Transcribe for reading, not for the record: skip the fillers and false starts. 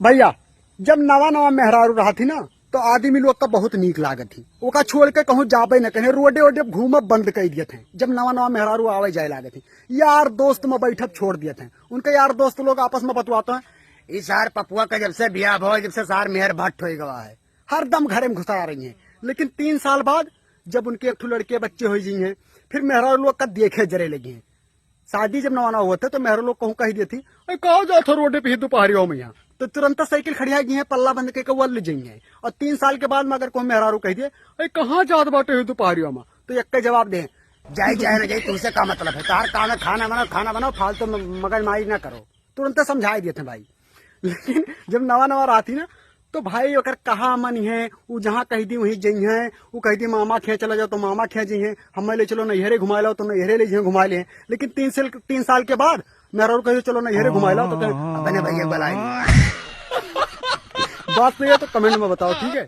भैया जब नवा नवा मेहरारू रहा थी ना तो आदमी लोग का बहुत नीक लागत थी। ओका छोड़ के कहूँ जाबे न कहे, रोडे ओडे घूमब बंद कर दिए थे। जब नवा नवा मेहरारू आवे जाए लागे थी, यार दोस्त में बैठब छोड़ दिए थे। उनके यार दोस्त लोग आपस में बतवाते हैं, इस यार पपुआ का जब से बियाह हो, जब से सार मेहर भट्ट हो गवा है, हर दम घरे में घुसा रही है। लेकिन 3 साल बाद जब उनके एक लड़के बच्चे हो जी हैं, फिर मेहरारू लोग का देखे जरे लगी हैं। शादी जब नवाना हुआ था तो मेहरा लोग कहूँ कही दी थी, कहा जाओ था रोडे पे दोपहरियों में यहाँ, तो तुरंत साइकिल खड़िया गई है, पल्ला बंद के वल जाइए। और 3 साल के बाद में अगर कोई मेहरारू कह दिए कहाँ जात बाटे दोपहरियों में, तो एक जवाब दे, जाए जाए ना जाए, तुमसे क्या मतलब है, तार काम है खाना बनाओ फालतू मगजमारी ना करो। तुरंत समझा दिए थे भाई। लेकिन जब नवा नवा आती ना तो भाई अगर कहा मन है, वो जहाँ कह दी वहीं जई है। वो कह दी मामा खे चला जाओ तो मामा खे जी है, हमें ले चलो नैहरे घुमा लो तो नैहरे ले जाए घुमा ले। लेकिन 3 साल के बाद मेरा कह चलो नैहरे घुमा लो तो अपने भैया बुलाएंगे। बात सही है तो कमेंट में बताओ, ठीक है।